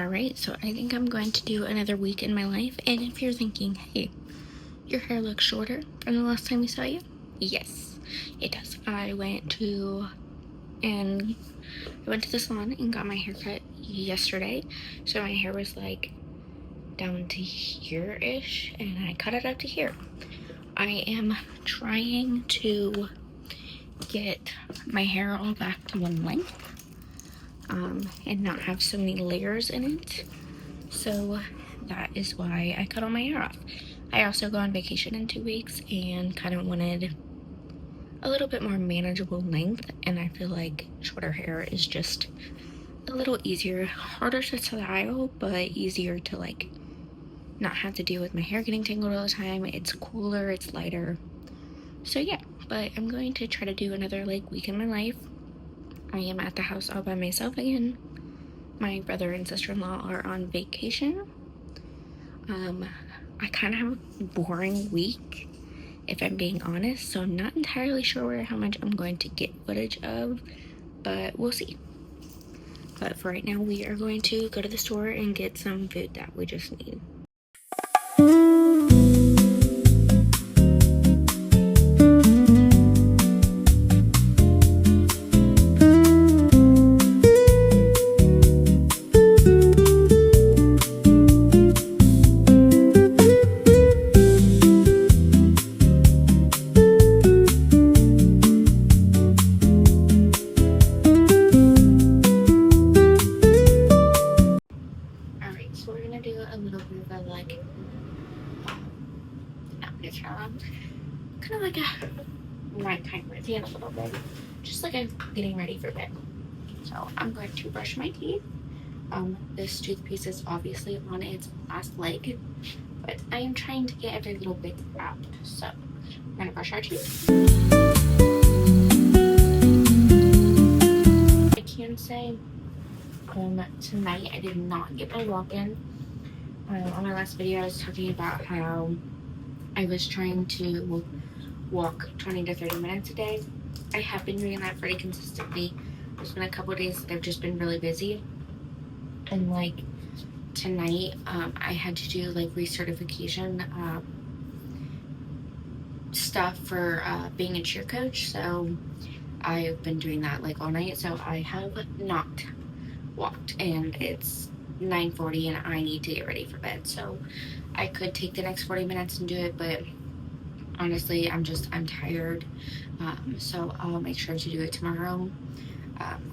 Alright, so I think I'm going to do another week in my life, and if you're thinking, hey, your hair looks shorter from the last time we saw you, yes, it does. I went to the salon and got my hair cut yesterday, so my hair was like down to here-ish, and I cut it up to here. I am trying to get my hair all back to one length, and not have so many layers in it. So that is why I cut all my hair off. I also go on vacation in 2 weeks and kind of wanted a little bit more manageable length, and I feel like shorter hair is just a little easier, harder to style, but easier to like not have to deal with my hair getting tangled all the time. It's cooler, it's lighter. So yeah, but I'm going to try to do another like week in my life. I am at the house all by myself again. My brother and sister-in-law are on vacation. I kind of have a boring week, if I'm being honest, so I'm not entirely sure how much I'm going to get footage of, but we'll see. But for right now, we are going to go to the store and get some food that we just need. So we're gonna do a little bit of like, kind of like a nighttime routine a little bit, just like I'm getting ready for bed. So I'm going to brush my teeth. This toothpaste is obviously on its last leg, but I am trying to get every little bit out. So we're gonna brush our teeth. I can say tonight I did not get my walk-in. On my last video I was talking about how I was trying to walk 20 to 30 minutes a day. I have been doing that pretty consistently. There's been a couple of days that I've just been really busy, and like tonight I had to do like recertification stuff for being a cheer coach, so I've been doing that like all night. So I have not walked, and it's 9:40 and I need to get ready for bed, so I could take the next 40 minutes and do it, but honestly I'm tired, so I'll make sure to do it tomorrow.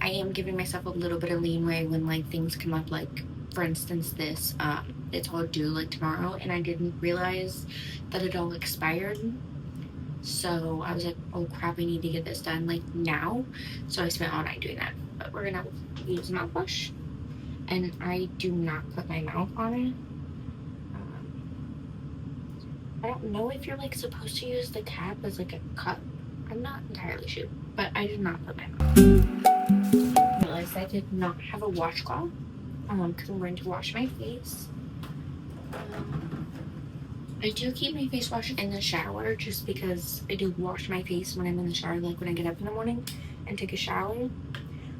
I am giving myself a little bit of leeway when like things come up, like for instance this, it's all due like tomorrow, and I didn't realize that it all expired. So I was like, oh crap, I need to get this done like now. So I spent all night doing that. But we're gonna use mouthwash, and I do not put my mouth on it. I don't know if you're like supposed to use the cap as like a cup. I'm not entirely sure, but I did not put my mouth. I realized I did not have a washcloth because I'm going to wash my face. I do keep my face wash in the shower just because I do wash my face when I'm in the shower, like when I get up in the morning and take a shower.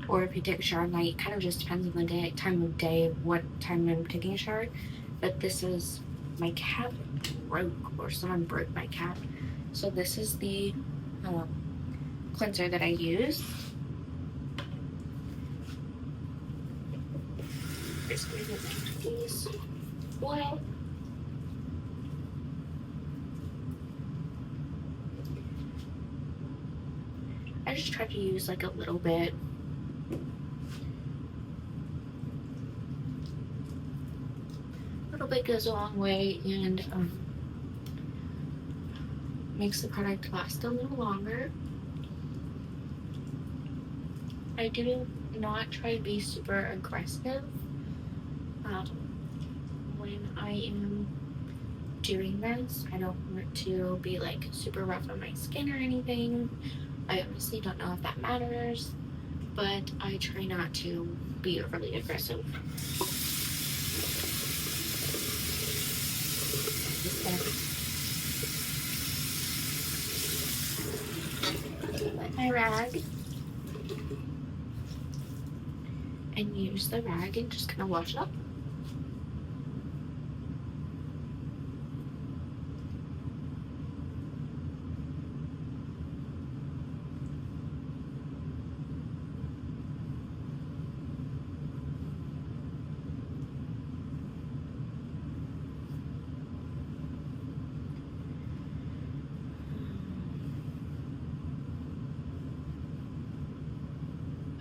Or if you take a shower at night, it kind of just depends on the day, time of day, what time I'm taking a shower. But this is, my cap broke, or someone broke my cap. So this is the cleanser that I use. Basically, these oil. I just try to use like a little bit. A little bit goes a long way, and makes the product last a little longer. I do not try to be super aggressive when I am doing this. I don't want to be like super rough on my skin or anything. I honestly don't know if that matters, but I try not to be overly aggressive. Wet my rag and use the rag and just kind of wash it up.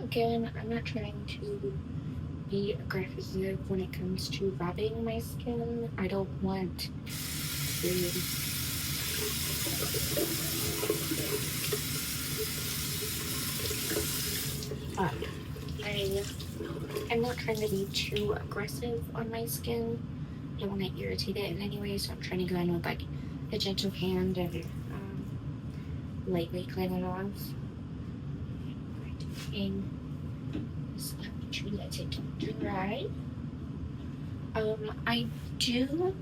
again, I'm not trying to be aggressive when it comes to rubbing my skin. I don't want to I'm not trying to be too aggressive on my skin. I don't want to irritate it in any way, so I'm trying to go in with like a gentle hand and lightly clean it off. And just let it dry. I do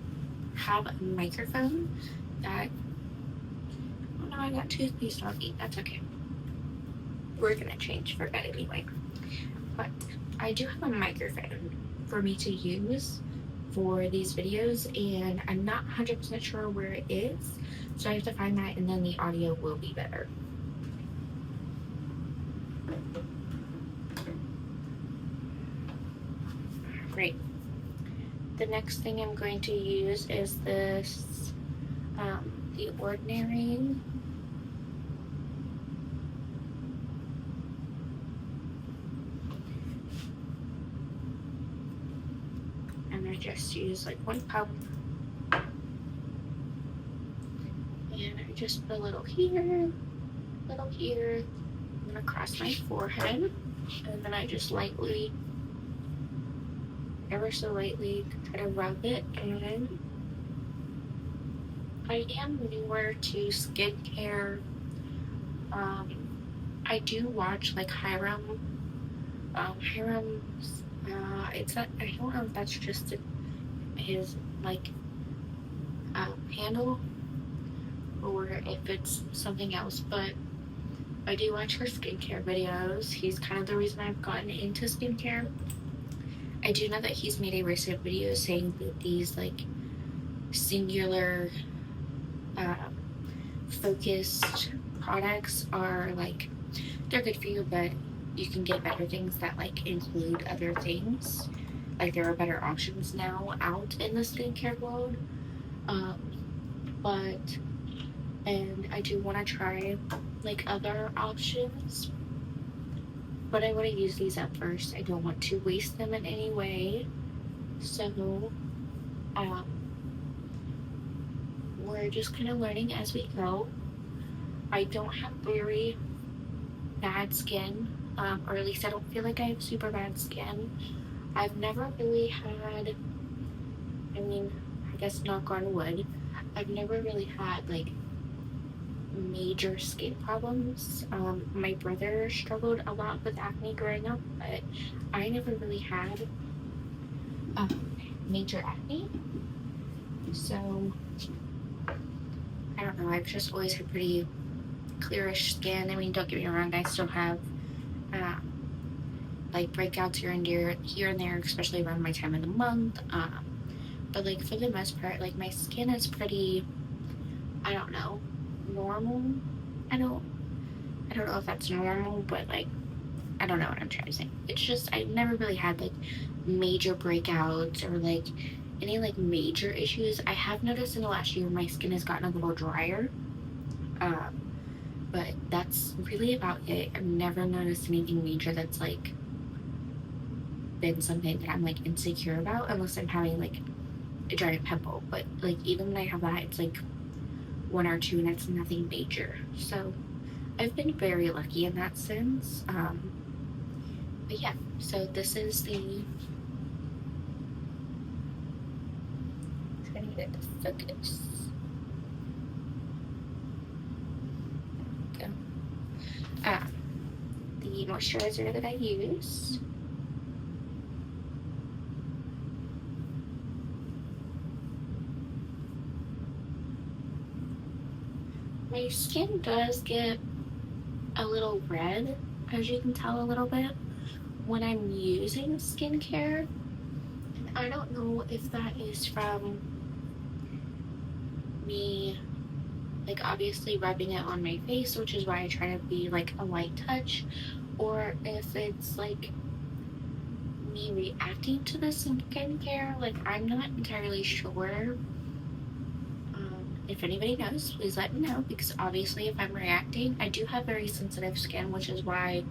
have a microphone that, oh no, I got toothpaste on me. That's okay. We're gonna change for that anyway. But I do have a microphone for me to use for these videos, and I'm not 100% sure where it is, so I have to find that, and then the audio will be better. Great. The next thing I'm going to use is this, The Ordinary. And I just use like one pump. And I just put a little here, and across my forehead. And then I just lightly, ever so lightly, try to rub it in. I am newer to skincare. I do watch like Hyram. Hyram's, it's not, I don't know if that's just his like handle or if it's something else, but I do watch her skincare videos. He's kind of the reason I've gotten into skincare. I do know that he's made a recent video saying that these like singular focused products are like, they're good for you, but you can get better things that like include other things. Like there are better options now out in the skincare world. And I do want to try like other options, but I want to use these up first. I don't want to waste them in any way. So we're just kind of learning as we go. I don't have very bad skin, or at least I don't feel like I have super bad skin. I've never really had, I mean, I guess knock on wood, I've never really had like major skin problems. My brother struggled a lot with acne growing up, but I never really had major acne. So I don't know, I've just always had pretty clearish skin. I mean, don't get me wrong, I still have like breakouts here and there, especially around my time of the month. But like for the most part, like my skin is pretty, I don't know, normal. I don't know if that's normal, but like I don't know what I'm trying to say. It's just I've never really had like major breakouts or like any like major issues. I have noticed in the last year my skin has gotten a little drier, but that's really about it. I've never noticed anything major that's like been something that I'm like insecure about, unless I'm having like a giant pimple. But like even when I have that, it's like one or two and it's nothing major. So I've been very lucky in that sense. But yeah, so this is the, trying to get it to focus. There we go. The moisturizer that I use. My skin does get a little red, as you can tell a little bit, when I'm using skincare. I don't know if that is from me, like obviously rubbing it on my face, which is why I try to be like a light touch, or if it's like me reacting to the skincare. Like I'm not entirely sure. If anybody knows, please let me know, because obviously if I'm reacting, I do have very sensitive skin, which is why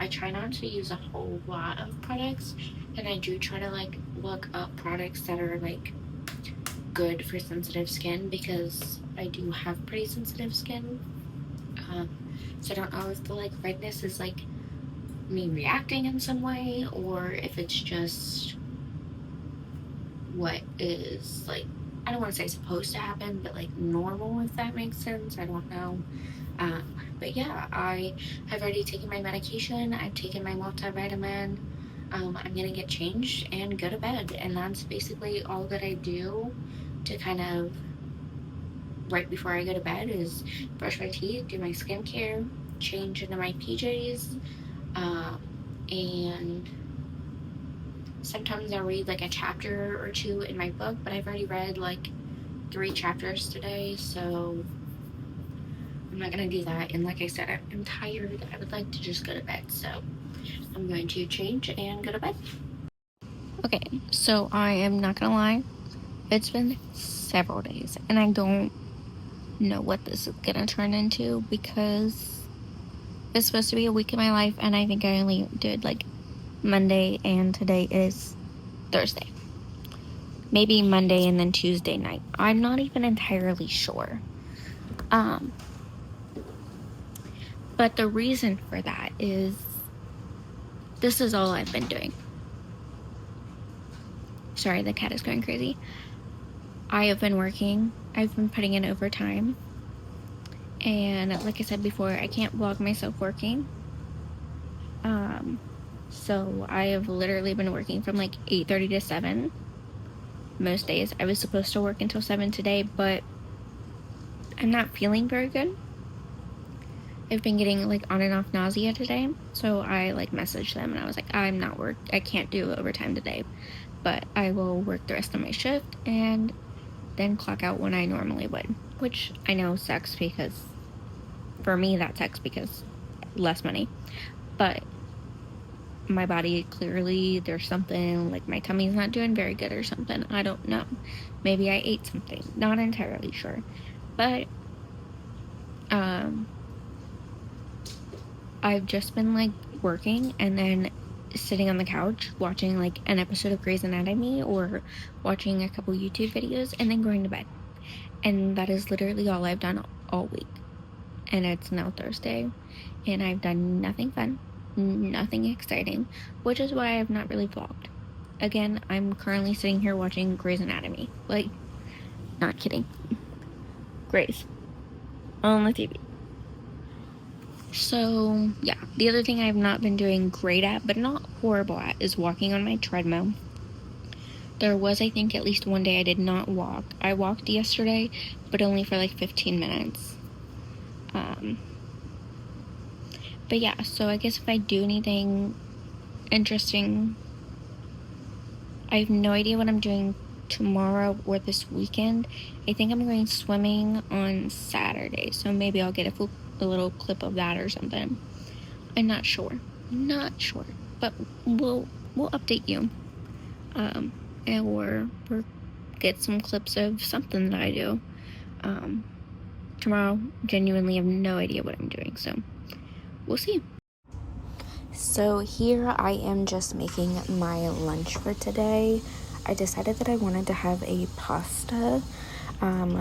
I try not to use a whole lot of products, and I do try to like look up products that are like good for sensitive skin, because I do have pretty sensitive skin. So I don't know if the like redness is like me reacting in some way, or if it's just what is like, I don't want to say supposed to happen, but like normal, if that makes sense. I don't know. But yeah, I have already taken my medication. I've taken my multivitamin. I'm gonna get changed and go to bed, and that's basically all that I do to kind of right before I go to bed is brush my teeth, do my skincare, change into my PJs, and sometimes I'll read like a chapter or two in my book, but I've already read like 3 chapters today, so I'm not gonna do that. And like I said, I'm tired. I would like to just go to bed, so I'm going to change and go to bed. Okay, so I am not gonna lie, it's been several days, and I don't know what this is gonna turn into, because it's supposed to be a week in my life, and I think I only did like Monday, and today is Thursday. Maybe Monday and then Tuesday night. I'm not even entirely sure. But the reason for that is this is all I've been doing. Sorry, the cat is going crazy. I have been working. I've been putting in overtime. And like I said before, I can't vlog myself working. So I have literally been working from like 8:30 to 7 most days. I was supposed to work until 7 today, but I'm not feeling very good. I've been getting like on and off nausea today, so I like messaged them and I was like, I can't do overtime today, but I will work the rest of my shift and then clock out when I normally would, which I know sucks, because for me that sucks because less money, but my body, clearly there's something, like my tummy's not doing very good or something. I don't know, maybe I ate something, not entirely sure, but I've just been like working and then sitting on the couch watching like an episode of Grey's Anatomy or watching a couple YouTube videos and then going to bed. And that is literally all I've done all week. And it's now Thursday and I've done nothing fun, nothing exciting, which is why I've not really vlogged. Again, I'm currently sitting here watching Grey's Anatomy. Like, not kidding. Grey's on the TV. So, yeah, the other thing I've not been doing great at, but not horrible at, is walking on my treadmill. There was, I think, at least one day I did not walk. I walked yesterday, but only for like 15 minutes. But yeah, so I guess if I do anything interesting, I have no idea what I'm doing tomorrow or this weekend. I think I'm going swimming on Saturday, so maybe I'll get a little clip of that or something. I'm not sure, but we'll update you, or get some clips of something that I do. Tomorrow, genuinely have no idea what I'm doing, so we'll see. So here I am just making my lunch for today. I decided that I wanted to have a pasta.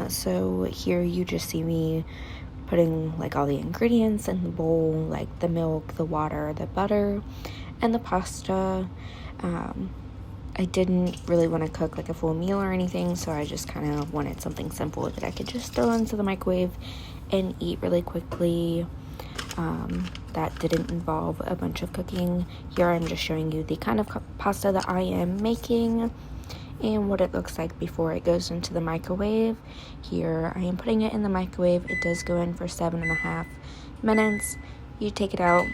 So here you just see me putting like all the ingredients in the bowl, like the milk, the water, the butter, and the pasta. I didn't really want to cook like a full meal or anything, so I just kind of wanted something simple that I could just throw into the microwave and eat really quickly. That didn't involve a bunch of cooking. Here I'm just showing you the kind of pasta that I am making and what it looks like before it goes into the microwave. Here I am putting it in the microwave. It does go in for 7.5 minutes. You take it out,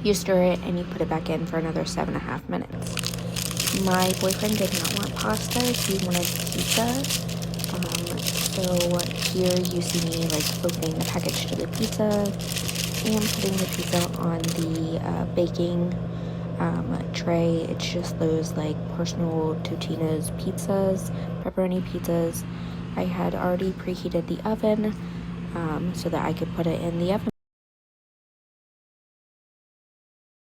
you stir it, and you put it back in for another 7.5 minutes. My boyfriend did not want pasta, he wanted pizza. So here you see me like opening the package to the pizza and putting the pizza on the baking tray. It's just those like personal Totino's pizzas, pepperoni pizzas. I had already preheated the oven so that I could put it in the oven.